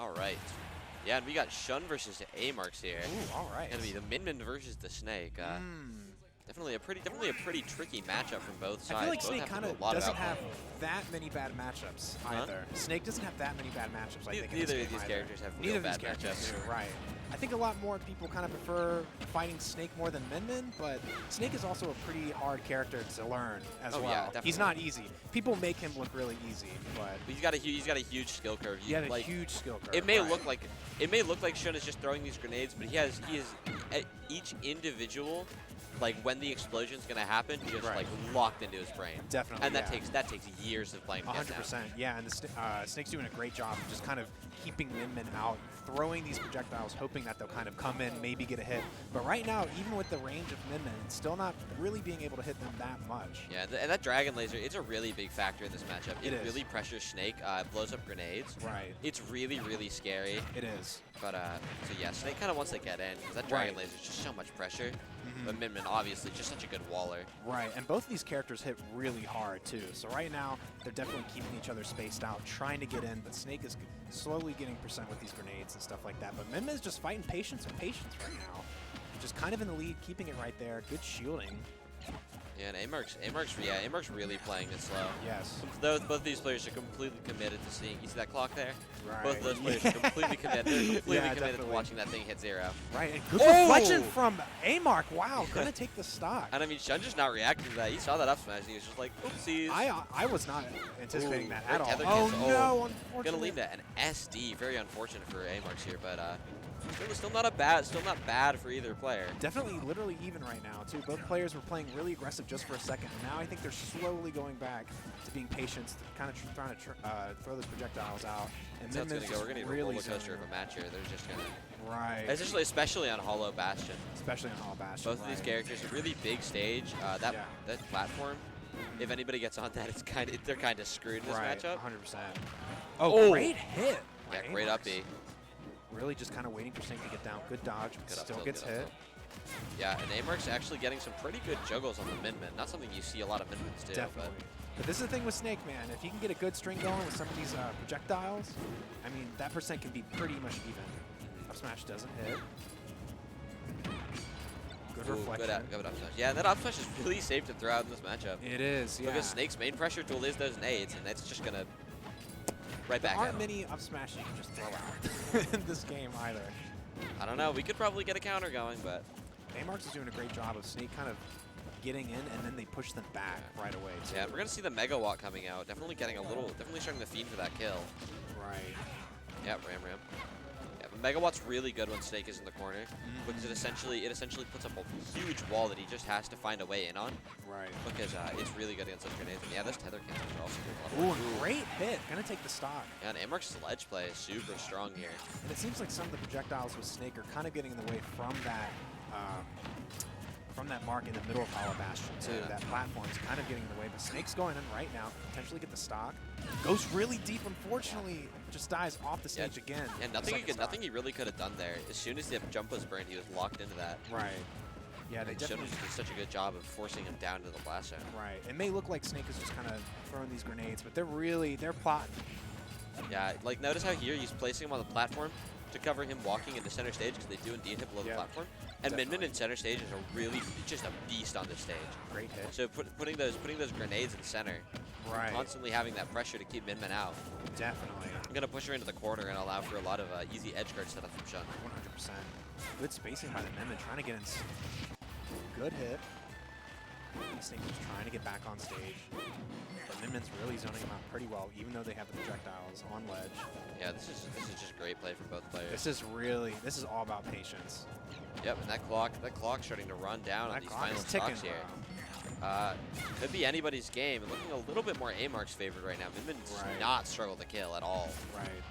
All right. Yeah, and we got Shun versus AmarX here. Ooh, all right. Gonna be the Min versus the Snake. Definitely a pretty tricky matchup from both sides. I feel like both Snake kind of doesn't have that many bad matchups either. Snake doesn't have that many bad matchups. I think neither of these characters have real bad matchups. Right. I think a lot more people kind of prefer fighting Snake more than Min, but Snake is also a pretty hard character to learn as well. Yeah, definitely. He's not easy. People make him look really easy, but he's got a huge skill curve. He had a huge skill curve. It may look like Shun is just throwing these grenades, but he is at each individual, like when the explosion's gonna happen, just like locked into his brain. Definitely. And that takes years of playing. 100%. Yeah, and the Snake's doing a great job of just kind of keeping Min out, throwing these projectiles, hoping that they'll kind of come in, maybe get a hit. But right now, even with the range of Min, still not really being able to hit them that much. Yeah, and that Dragon Laser, it's a really big factor in this matchup. It really pressures Snake, blows up grenades. Right. It's really, really scary. It is. But, so yeah, Snake kind of wants to get in, because that Dragon Laser is just so much pressure. But Min obviously, just such a good waller. Right, and both of these characters hit really hard, too. So right now, they're definitely keeping each other spaced out, trying to get in, but Snake is slowly getting percent with these grenades and stuff like that. But Min is just fighting patience and patience right now. Just kind of in the lead, keeping it right there. Good shielding. Yeah, and AmarX really playing it slow. Yes. Both these players are completely committed to seeing. You see that clock there? Right. Both of those players are completely committed. They're completely committed to watching that thing hit 0. Right, and good reflection from AmarX. Wow, gonna take the stock. And I mean, Shun just not reacting to that. He saw that up smash, and he was just like, oopsies. I was not anticipating that at all. Oh, no, unfortunately. Gonna lead to an SD. Very unfortunate for AmarX here, but still not bad for either player. Definitely literally even right now, too. Both players were playing really aggressive just for a second. And now I think they're slowly going back to being patient, kind of trying to throw those projectiles out. And then we're gonna need a roller coaster of a match here. They're just gonna especially on Hollow Bastion. Especially on Hollow Bastion. Both of these characters, a really big stage. That platform, if anybody gets on that, they're kind of screwed in this matchup. 100%. Oh, great hit. Yeah, great up B. Really just kind of waiting for Snake to get down. Good dodge, but still gets hit. Yeah, and AmarX actually getting some pretty good juggles on the Min. Not something you see a lot of Min do. Definitely. But this is the thing with Snake, man. If he can get a good string going with some of these projectiles, I mean, that percent can be pretty much even. Up smash doesn't hit. Good reflection. Good up smash. Yeah, that up smash is really safe to throw out in this matchup. It is, yeah. Because Snake's main pressure tool is those nades, and that's just going to right back at him. There aren't many up smashes you can just throw out in this game either. I don't know. We could probably get a counter going, but AmarX is doing a great job of Snake kind of getting in, and then they push them back right away, too. Yeah, we're going to see the Megawatt coming out. Definitely starting to fiend for that kill. Right. Yeah, Ram. Yeah, but Megawatt's really good when Snake is in the corner, because it essentially puts up a huge wall that he just has to find a way in on. Right. Because it's really good against those grenades. And yeah, those tether cannons are also good. Ooh, great hit. Gonna take the stock. Yeah, and AmarX's ledge play is super strong here. And it seems like some of the projectiles with Snake are kind of getting in the way from that mark in the middle of Hollow Bastion, too. Yeah. That platform's kind of getting in the way, but Snake's going in right now, potentially get the stock. Goes really deep, unfortunately, just dies off the stage again. And nothing he really could have done there. As soon as the jump was burned, he was locked into that. Right. Yeah, they definitely did such a good job of forcing him down to the blast zone. Right. It may look like Snake is just kind of throwing these grenades, but they're plotting. Yeah, like notice how here he's placing him on the platform to cover him walking into center stage, because they do indeed hit below the platform. And Min in center stage is really just a beast on this stage. Great hit. So putting those grenades in center, constantly having that pressure to keep Min out. Definitely. I'm gonna push her into the corner and allow for a lot of easy edge guard setup from Shun. 100%. Good spacing by the Min, trying to get in. Good hit. Snake is trying to get back on stage. But Min's really zoning him out pretty well, even though they have the projectiles on ledge. Yeah, this is just great play from both players. This is all about patience. Yep, and that clock's starting to run down on these final stocks here. Could be anybody's game. And looking a little bit more AmarX favored right now. Min does not struggle to kill at all. Right.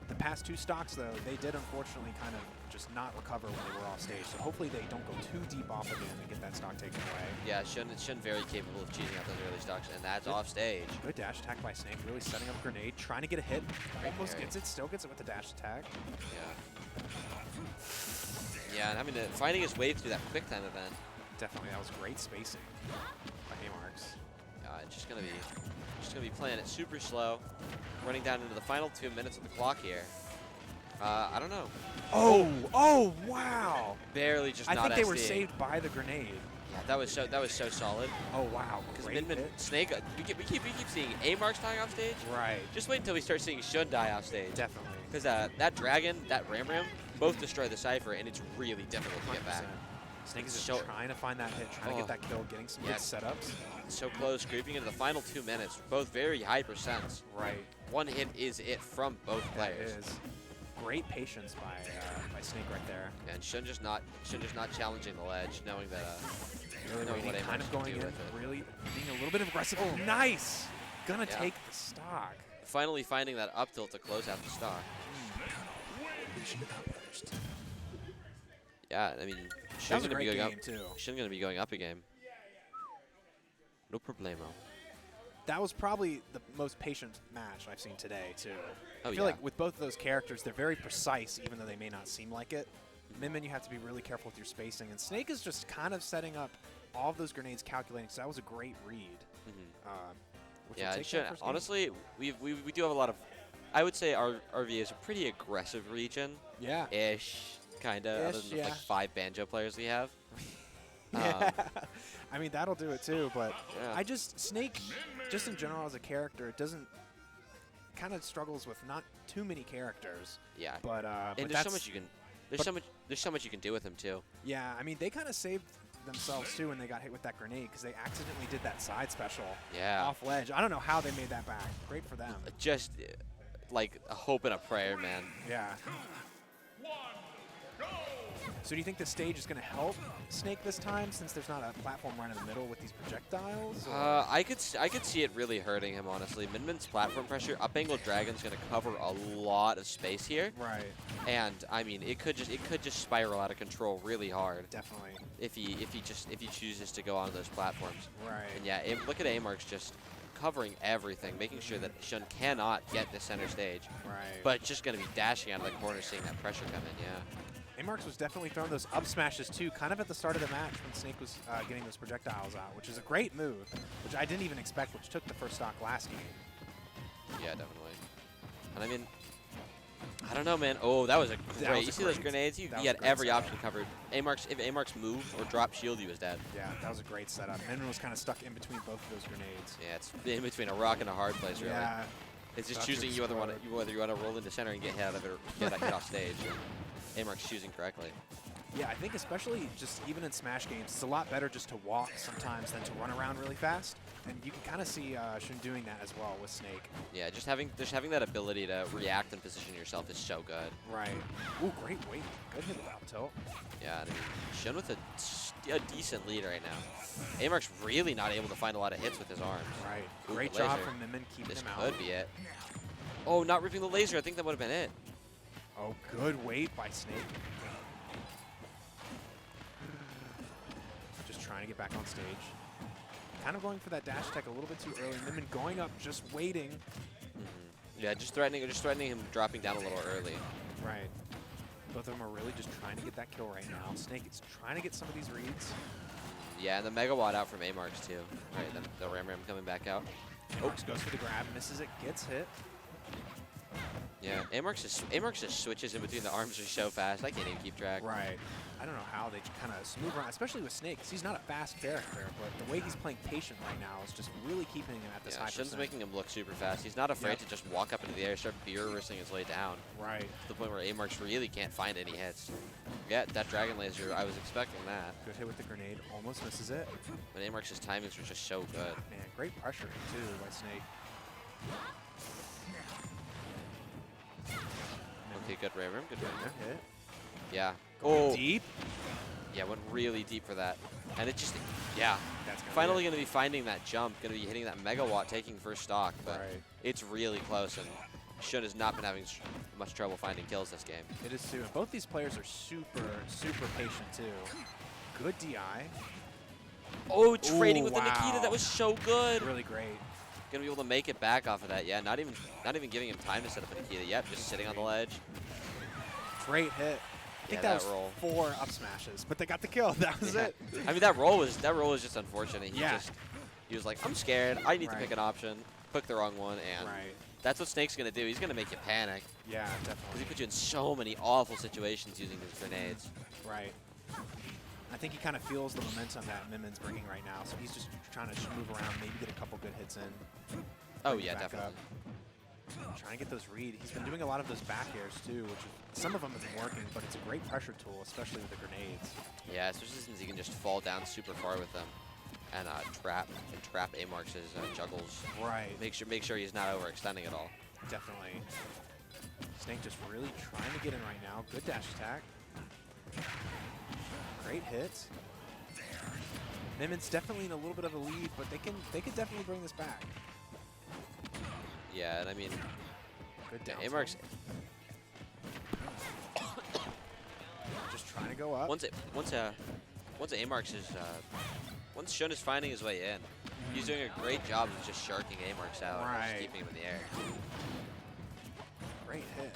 The past 2 stocks, though, they did unfortunately kind of just not recover when they were off stage. So hopefully they don't go too deep off again and get that stock taken away. Yeah, Shun very capable of cheating out those early stocks, and that's off stage. Good dash attack by Snake, really setting up a grenade, trying to get a hit. Almost gets it, still gets it with the dash attack. Yeah. Yeah, and having to finding his way through that quick time event. Definitely, that was great spacing by AmarX. It's just gonna be playing it super slow, running down into the final 2 minutes of the clock here. I don't know. Oh, wow. Barely just not I think they were SDing. saved by the grenade. Yeah, that was so solid. Oh, wow. Because Great Min hit. Snake, we keep seeing AmarX dying off stage. Right. Just wait until we start seeing Shun die off stage. Definitely. Because that dragon, that Ram both destroy the Cypher, and it's really difficult to get back. 100%. Snake is just trying to find that hit, trying to get that kill, getting some good setups. So close, creeping into the final 2 minutes. Both very high percents. Right. One hit is it from both players. It is. Great patience by Snake right there. Yeah, and Shun just not challenging the ledge, knowing that Really knowing waiting, what kind AmarX of can going do in, with it. really being a little bit aggressive. Oh, nice! Gonna take the stock. Finally finding that up tilt to close out the stock. Yeah, I mean, Shun's gonna be going up. Shun's gonna be going up a game. No problemo. That was probably the most patient match I've seen today, too. Oh, I feel like with both of those characters, they're very precise, even though they may not seem like it. Min, you have to be really careful with your spacing, and Snake is just kind of setting up all of those grenades, calculating. So that was a great read. Yeah, honestly, we do have a lot of. I would say our RVA is a pretty aggressive region. Yeah. Ish, kind of. Other than the like 5 banjo players we have. I mean, that'll do it too, but yeah. Snake, just in general as a character, it doesn't, kind of struggles with not too many characters. Yeah. But and there's so much you can, there's so much you can do with him too. Yeah, I mean, they kind of saved themselves too when they got hit with that grenade because they accidentally did that side special off ledge. I don't know how they made that back. Great for them. Just like a hope and a prayer, man. Yeah. So do you think the stage is going to help Snake this time, since there's not a platform right in the middle with these projectiles? I could see it really hurting him, honestly. Min's platform pressure, up angle dragon's going to cover a lot of space here. Right. And I mean, it could just spiral out of control really hard. Definitely. If he chooses to go onto those platforms. Right. And yeah, look at AmarX just covering everything, making sure that Shun cannot get to center stage. Right. But just going to be dashing out of the corner, seeing that pressure come in. Yeah. AmarX was definitely throwing those up smashes too, kind of at the start of the match when Snake was getting those projectiles out, which is a great move, which I didn't even expect, which took the first stock last game. Yeah, definitely. And I mean, I don't know, man. Oh, that was a great. You see those grenades? He had every option covered. If AmarX moved or dropped shield, he was dead. Yeah, that was a great setup. Min was kind of stuck in between both of those grenades. Yeah, it's in between a rock and a hard place, really. Yeah. It's just choosing whether you want to roll into center and get hit out of it or get hit off stage. AmarX choosing correctly. Yeah, I think especially just even in Smash games, it's a lot better just to walk sometimes than to run around really fast. And you can kind of see Shun doing that as well with Snake. Yeah, just having that ability to react and position yourself is so good. Right. Ooh, great weight. Good hit with up tilt. Yeah, I mean, Shun with a decent lead right now. AmarX really not able to find a lot of hits with his arms. Right. Ooh, great job from Min keeping him out. This could be it. Oh, not ripping the laser. I think that would have been it. Oh, good weight by Snake. Just trying to get back on stage. Kind of going for that dash tech a little bit too early. Min going up, just waiting. Yeah, just threatening him dropping down a little early. Right. Both of them are really just trying to get that kill right now. Snake is trying to get some of these reads. Yeah, and the Megawatt out from AmarX too. Right, then the Ram coming back out. AmarX goes for the grab, misses it, gets hit. Yeah, AmarX just switches in between the arms just so fast. I can't even keep track. Right. I don't know how they kind of smooth around, especially with Snake, because he's not a fast character, but the way he's playing patient right now is just really keeping him at this high Shun's percent. making him look super fast. He's not afraid to just walk up into the air, start beer-reversing his way down. Right. To the point where AmarX really can't find any hits. Yeah, that Dragon Laser, I was expecting that. Good hit with the grenade, almost misses it. But AmarX's timings were just so good. Man, great pressure too by Snake. Okay, good Ram. Good Ram. Hit. Yeah. Going deep. Yeah, went really deep for that. And it just, yeah. That's finally going to be finding that jump, going to be hitting that Megawatt, taking first stock. But it's really close, and Shun has not been having much trouble finding kills this game. It is too. And both these players are super, super patient too. Good DI. Oh, trading with the Nikita. That was so good. Really great. Gonna be able to make it back off of that. Yeah, not even giving him time to set up a Nikita. Yep, just sitting on the ledge. Great hit. I think that was roll. 4 up smashes, but they got the kill. That was it. I mean, that roll was just unfortunate. He was like, I'm scared. I need to pick an option. Pick the wrong one, and That's what Snake's going to do. He's going to make you panic. Yeah, Because definitely. he put you in so many awful situations using his grenades. Right. I think he kind of feels the momentum that Minmin's bringing right now, so he's just trying to move around, maybe get a couple good hits in. Oh, bring it yeah, back definitely. up. Trying to get those read. He's been doing a lot of those back airs, too, which some of them have been working, but it's a great pressure tool, especially with the grenades. Yeah, especially since he can just fall down super far with them and trap AmarX's juggles. Right. Make sure he's not overextending at all. Definitely. Snake just really trying to get in right now. Good dash attack. Great hits. Minmin's definitely in a little bit of a lead, but they could definitely bring this back. Yeah, and I mean, Good yeah, down. AmarX, Just trying to go up. once AmarX is once Shun is finding his way in, he's doing a great job of just sharking AmarX out and Right. just keeping him in the air. Great hit.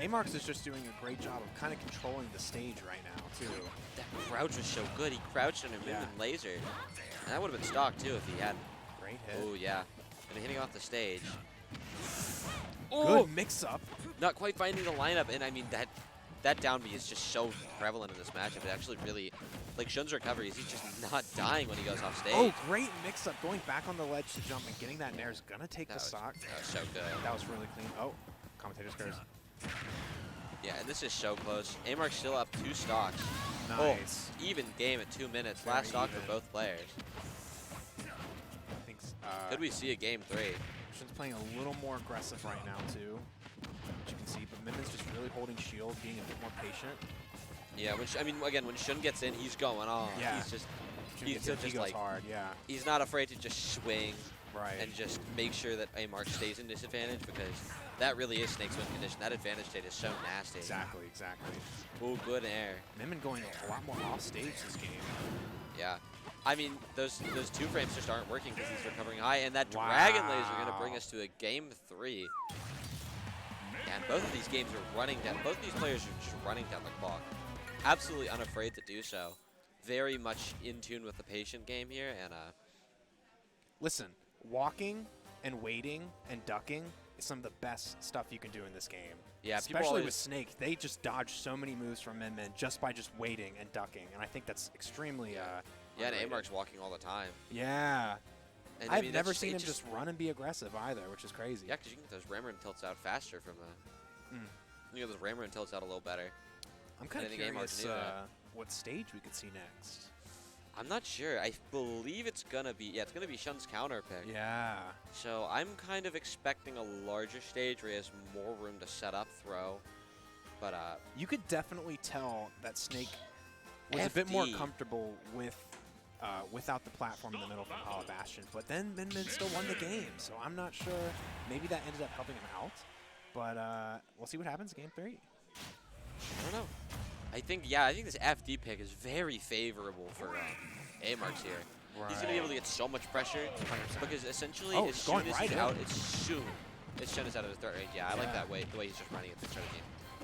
AmarX is just doing a great job of kind of controlling the stage right now, too. That crouch was so good. He crouched under Yeah. Min laser. And that would have been stock too if he hadn't. Great hit. Oh yeah. And hitting off the stage. Good mix-up. Not quite finding the lineup, and I mean that down B is just so prevalent in this matchup. It actually really, like Shun's recoveries, he's just not dying when he goes off stage. Oh, great mix-up. Going back on the ledge to jump and getting that nair is going to take the stock. That was so good. That was really clean. Oh, commentator's curse. Yeah, and this is so close. AmarX still up 2 stocks. Nice. Oh, even game at 2 minutes. Very Last stock even. for both players. I think Could we see a game 3? Shun's playing a little more aggressive right now, too, which you can see. But Minmin's just really holding shield, being a bit more patient. Yeah, I mean, again, when Shun gets in, he's going on. Yeah. He's just, Shun he's gets in, just he goes like, hard, yeah. he's not afraid to just swing Right. and just make sure that AmarX stays in disadvantage, because that really is Snake's win condition. That advantage state is so nasty. Exactly, exactly. Oh, good air. Minmin going a lot more off stage this game. Yeah. I mean, those 2 frames just aren't working because he's recovering high, and that Dragon Laser going to bring us to a game 3. And both of these games are running down. Both of these players are just running down the clock. Absolutely unafraid to do so. Very much in tune with the patient game here, and Listen, walking and waiting and ducking is some of the best stuff you can do in this game. yeah, people Especially always, with Snake, they just dodge so many moves from Min just by just waiting and ducking, and I think that's extremely yeah, and underrated. AmarX walking all the time. Yeah. And I I've mean, never that's seen him it just run and be aggressive either, which is crazy. Yeah, because you can get those Rammer tilts out faster from the. You get those Rammer tilts out a little better. I'm kind of I think AmarX curious knew that. what stage we could see next. I'm not sure. I believe it's gonna be it's gonna be Shun's counter pick. Yeah. So I'm kind of expecting a larger stage where he has more room to set up, throw. But You could definitely tell that Snake was a bit more FD. comfortable with without the platform in the middle from Hollow Bastion, but then Min still won the game, so I'm not sure. Maybe that ended up helping him out, but we'll see what happens in Game 3. I don't know. I think this FD pick is very favorable for AmarX here. He's gonna be able to get so much pressure 100%. because essentially Oh, as going soon as right he's in. out, it's soon. As Shun is out of the threat range. Yeah, I like that way, the way he's just running at the start of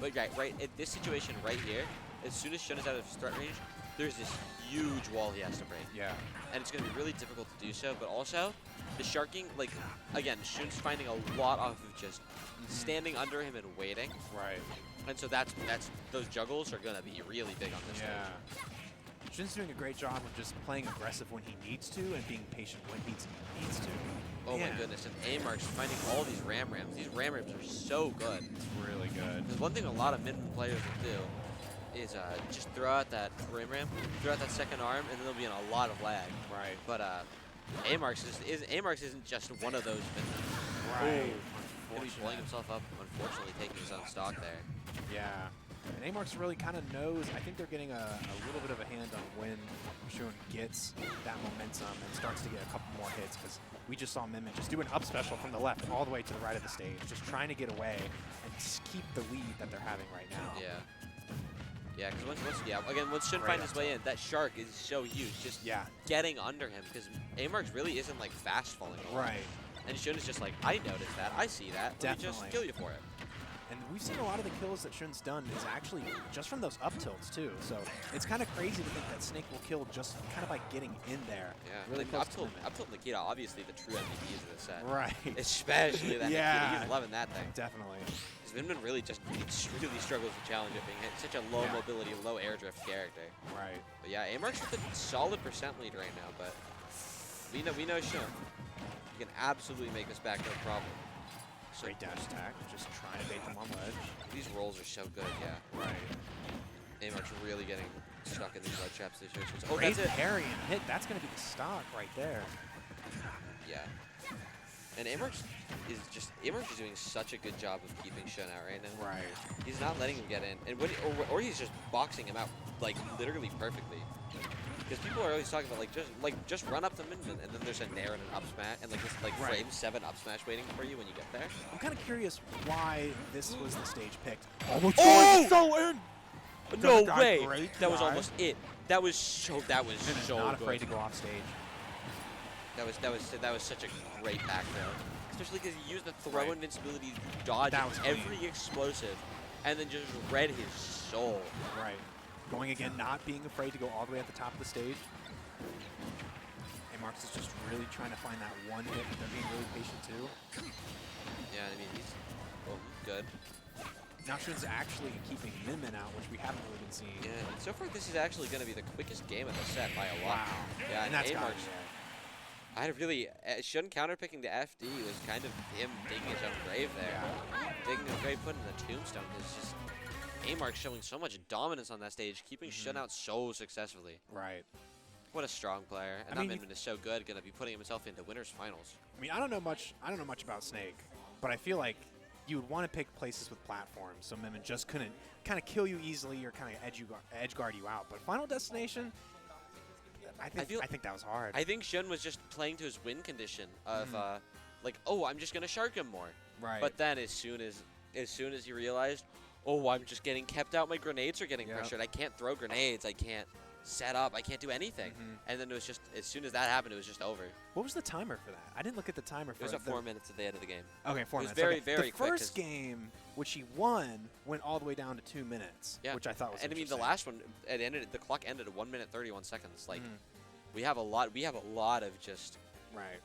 the game. But right in this situation right here, as soon as Shun is out of his threat range, there's this huge wall he has to break. Yeah. And it's going to be really difficult to do so, but also the sharking, like, again, Shun's finding a lot off of just standing under him and waiting. Right. And so those juggles are going to be really big on this stage. Shun's doing a great job of just playing aggressive when he needs to and being patient when he needs to. Oh Man. my goodness, and AmarX finding all these Ram Rams. These Ram Rams are so good. It's really good. Because one thing a lot of mid players will do is just throw out that Ram Ram, throw out that second arm, and then they'll be in a lot of lag. Right. But AmarX isn't just one of those mid. Right. He'll be blowing himself up, unfortunately taking his own stock there. Yeah. And AmarX really kind of knows. I think they're getting a little bit of a hand on when Shun gets that momentum and starts to get a couple more hits, because we just saw Minmin just do an up special from the left all the way to the right of the stage, just trying to get away and just keep the lead that they're having right now. Yeah. Yeah, because once Shun finds his way in, that shark is so huge. Just getting under him, because AmarX really isn't like fast falling away. Right. And Shun is just like, I noticed that, I see that. Let me just kill you for it. And we've seen a lot of the kills that Shun's done is actually just from those up tilts too. So it's kind of crazy to think that Snake will kill just kind of by getting in there. Yeah, really like, close up tilt Nikita, obviously the true MVPs of the set. Right. Especially that Yeah. Nikita, he's loving that thing. Definitely. Vinman really just really struggles to challenge it, being such a low mobility, low air drift character. Right. But yeah, AmarX with a solid percent lead right now, but we know Shun. He can absolutely make this back, no problem. So Great dash attack, just trying to bait them on ledge. these rolls are so good, yeah. Right. AmarX really getting stuck in these ledge trap situations. Oh, Great that's it. parry and hit. That's going to be the stock right there. Yeah. And AmarX is doing such a good job of keeping Shun out right now. Right. He's not letting him get in, and or he's just boxing him out like literally perfectly. Because people are always talking about just run up to Minmin, and then there's a nair and an up smash, and this frame 7 up smash waiting for you when you get there. I'm kind of curious why this was the stage picked. Oh! So in! No That way! great That was try. almost it. That was so Not good. afraid to go off stage. That was such a great back throw. Especially because he used the throw invincibility to dodge That was every clean. explosive, and then just read his soul. Right. Going again, not being afraid to go all the way at the top of the stage. AmarX is just really trying to find that one hit, but they're being really patient too. Yeah, I mean, he's good. Now Shun's actually keeping Minmin out, which we haven't really been seeing. Yeah, and so far this is actually going to be the quickest game of the set by a lot. Wow. Yeah, And that's AmarX. gotta be I really Shun counterpicking the FD was kind of him digging his own grave there. Digging his grave, putting the tombstone. Is just AmarX showing so much dominance on that stage, keeping Shun out so successfully. Right. What a strong player, and I that mean, Minmin is so good, going to be putting himself into winners finals. I mean, I don't know much about Snake, but I feel like you would want to pick places with platforms so Minmin just couldn't kind of kill you easily or kind of edge guard you out. But Final Destination, I think that was hard. I think Shun was just playing to his win condition of like, oh, I'm just going to shark him more. Right. But then as soon as he realized, oh, I'm just getting kept out, my grenades are getting pressured. I can't throw grenades. I can't set up. I can't do anything. And then it was just, as soon as that happened, it was just over. What was the timer for that? I didn't look at the timer for It was at 4 minutes at the end of the game. Okay, 4 It was minutes. very, okay. very the quick. first game, which he won, went all the way down to 2 minutes, which I thought was And I mean, the last one, the clock ended at 1 minute 31 seconds. Like, we have a lot of just right.